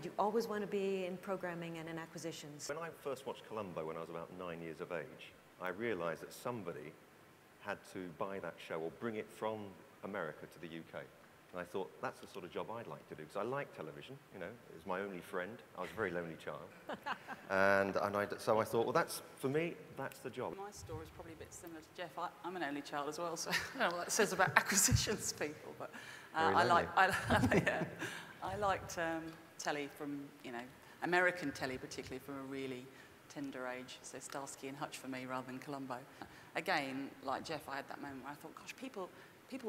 You always want to be in programming and in acquisitions. When I first watched Columbo when I was about 9 years of age, I realized that somebody had to buy that show or bring it from America to the UK. And I thought, that's the sort of job I'd like to do, because I like television, you know, it was my only friend. I was a very lonely child. So I thought, well, that's, for me, that's the job. My story is probably a bit similar to Jeff. I'm an only child as well, so I don't know what that says about acquisitions people, but I liked telly from, you know, American telly, particularly from a really tender age. So Starsky and Hutch for me rather than Columbo. Again, like Jeff, I had that moment where I thought, gosh, people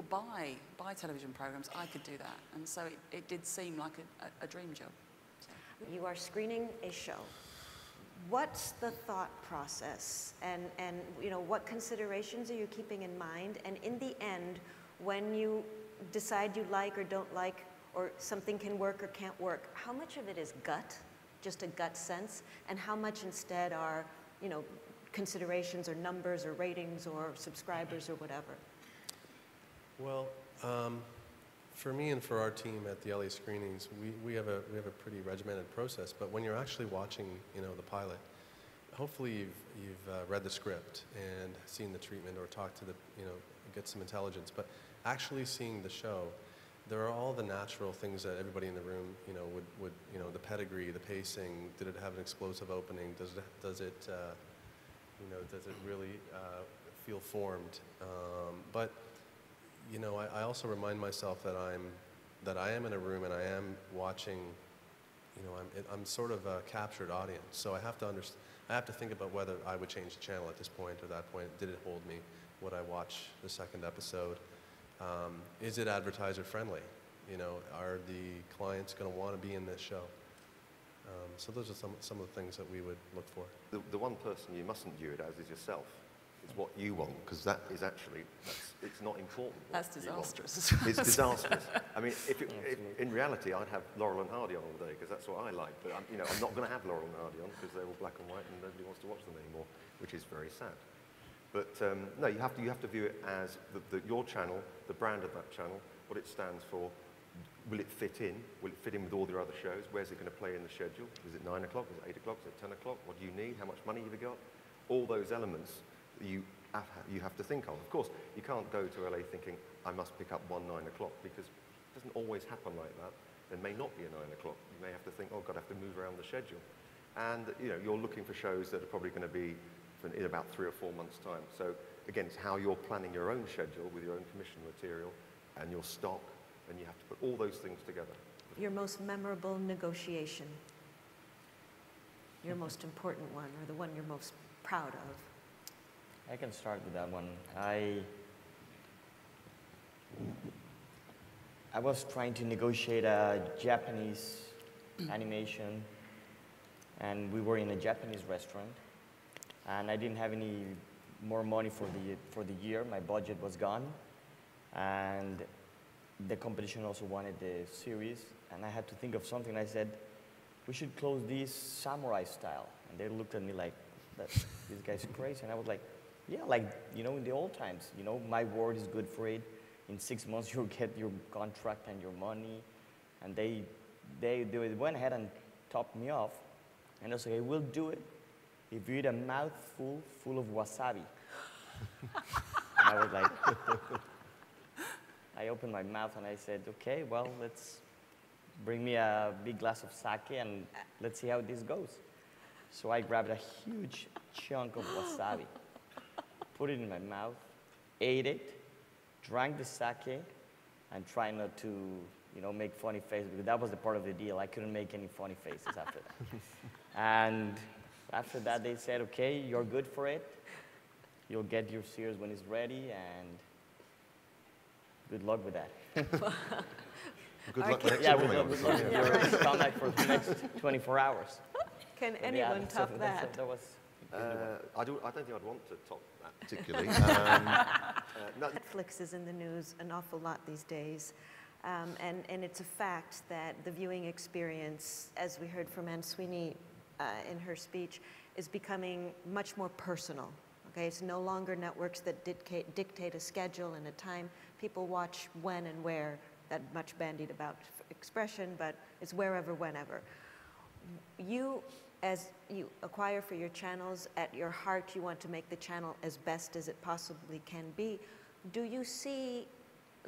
buy television programs. I could do that, and so it did seem like a dream job. So. You are screening a show. What's the thought process, and you know, what considerations are you keeping in mind? And in the end, when you decide you like or don't like, or something can work or can't work, how much of it is gut, just a gut sense, and how much instead are, you know, considerations or numbers or ratings or subscribers or whatever? Well, for me and for our team at the LA screenings, we have a pretty regimented process. But when you're actually watching, you know, the pilot, hopefully you've read the script and seen the treatment or talked to the, you know, get some intelligence. But actually seeing the show, there are all the natural things that everybody in the room, you know, would you know, the pedigree, the pacing. Did it have an explosive opening? Does it you know, does it really feel formed? But you know, I also remind myself that I am in a room and I am watching. You know, I'm sort of a captured audience, so I have to think about whether I would change the channel at this point or that point. Did it hold me? Would I watch the second episode? Is it advertiser friendly? You know, are the clients going to want to be in this show? So those are some of the things that we would look for. The one person you mustn't view it as is yourself. It's what you want, because that is actually, it's not important. That's disastrous. It's disastrous. I mean, if in reality, I'd have Laurel and Hardy on all day, because that's what I like. But you know, I'm not going to have Laurel and Hardy on, because they're all black and white, and nobody wants to watch them anymore, which is very sad. But no, you have to view it as your channel, the brand of that channel, what it stands for. Will it fit in? Will it fit in with all your other shows? Where's it going to play in the schedule? Is it 9 o'clock? Is it 8 o'clock? Is it 10 o'clock? What do you need? How much money have you got? All those elements you have to think of. Of course, you can't go to LA thinking, I must pick up 9 o'clock, because it doesn't always happen like that. There may not be a 9 o'clock. You may have to think, oh God, I have to move around the schedule. And you know, you're looking for shows that are probably going to be in about 3 or 4 months' time. So again, it's how you're planning your own schedule with your own commission material and your stock, and you have to put all those things together. Your most memorable negotiation? Your most important one, or the one you're most proud of? I can start with that one. I was trying to negotiate a Japanese animation, and we were in a Japanese restaurant, and I didn't have any more money for the year. My budget was gone, and the competition also wanted the series, and I had to think of something. I said, we should close this samurai style, and they looked at me like, this guy's crazy, and I was like, yeah, like, you know, in the old times, you know, my word is good for it. In 6 months, you'll get your contract and your money. And they went ahead and topped me off. And I was like, I will do it if you eat a mouthful full of wasabi. And I was like, I opened my mouth and I said, okay, well, let's bring me a big glass of sake and let's see how this goes. So I grabbed a huge chunk of wasabi, put it in my mouth, ate it, drank the sake, and tried not to, you know, make funny faces, because that was the part of the deal. I couldn't make any funny faces after that. And after that, they said, okay, you're good for it. You'll get your series when it's ready, and good luck with that. Good luck next yeah, morning. good luck with your contact for the next 24 hours. Can anyone top that? That was, I don't think I'd want to top that particularly. Netflix is in the news an awful lot these days, and it's a fact that the viewing experience, as we heard from Anne Sweeney in her speech, is becoming much more personal. Okay, it's no longer networks that dictate a schedule and a time. People watch when and where, that much bandied about expression, but it's wherever, whenever. You, as you acquire for your channels, at your heart, you want to make the channel as best as it possibly can be. Do you see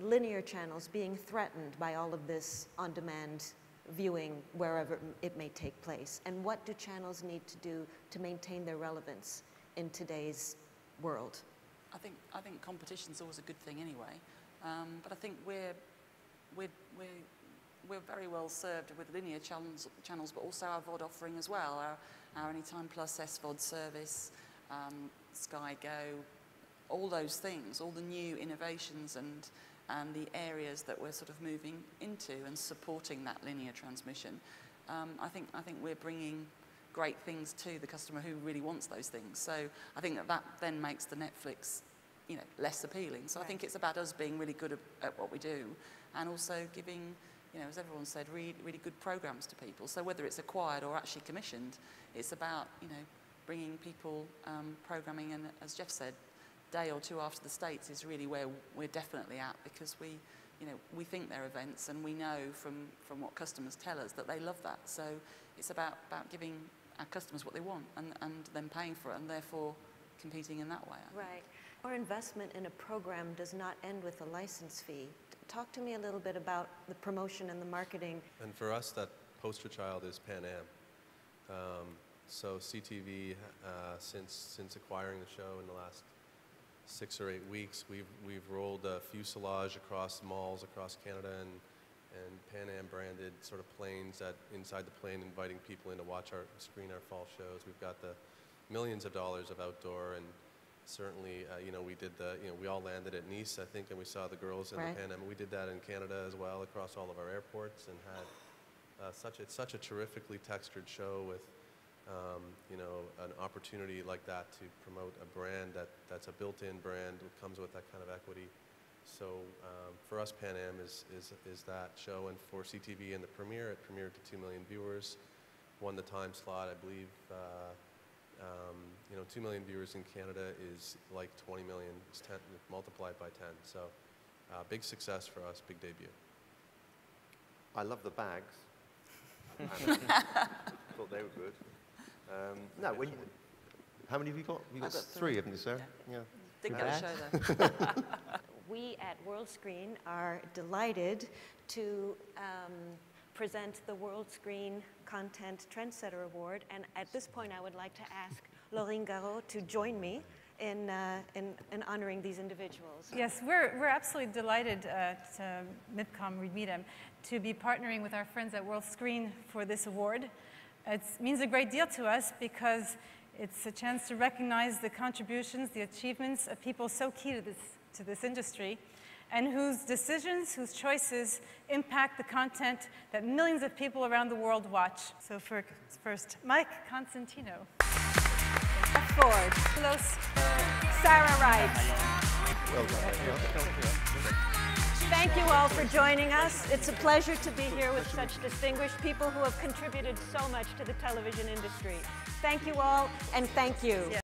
linear channels being threatened by all of this on-demand viewing wherever it may take place? And what do channels need to do to maintain their relevance in today's world? I think competition's always a good thing anyway, but I think we're very well served with linear channels, but also our VOD offering as well. Our Anytime Plus SVOD service, Sky Go, all those things, all the new innovations and the areas that we're sort of moving into and supporting that linear transmission. I think we're bringing great things to the customer who really wants those things. So I think that then makes the Netflix, less appealing. So I think it's about us being really good at what we do, and also giving, as everyone said, really good programs to people. So whether it's acquired or actually commissioned, it's about, bringing people programming, and as Jeff said, day or two after the States is really where we're definitely at, because we think they're events, and we know from what customers tell us that they love that. So it's about giving our customers what they want and them paying for it, and therefore competing in that way. Right. Our investment in a program does not end with a license fee. Talk to me a little bit about the promotion and the marketing. And for us, that poster child is Pan Am. So CTV, since acquiring the show in the last 6 or 8 weeks, we've rolled a fuselage across malls across Canada and Pan Am branded sort of planes inside the plane, inviting people in to screen our fall shows. We've got the millions of dollars of outdoor, and certainly, we did we all landed at Nice, I think, and we saw the girls in the Pan Am. We did that in Canada as well, across all of our airports, and had such a terrifically textured show with, an opportunity like that to promote a brand that's a built-in brand. It comes with that kind of equity. So for us, Pan Am is that show, and for CTV and the premiere, it premiered to 2 million viewers, won the time slot, I believe. 2 million viewers in Canada is like 20 million, it's 10, multiplied by 10. So big success for us, big debut. I love the bags. Thought they were good. How many have you got? You've got 3, haven't you, Sarah? Yeah. Didn't get a show though. We at World Screen are delighted to present the World Screen Content Trendsetter Award, and at this point I would like to ask Laurine Garot to join me in honoring these individuals. Yes, we're absolutely delighted at MIPCOM, Reed Meadham, to be partnering with our friends at World Screen for this award. It means a great deal to us because it's a chance to recognize the contributions, the achievements of people so key to this industry, and whose decisions, whose choices impact the content that millions of people around the world watch. So first, Mike Cosentino. Jeff Ford. Sarah Wright. Well done. Thank you all for joining us. It's a pleasure to be here with such distinguished people who have contributed so much to the television industry. Thank you all, and thank you. Yeah.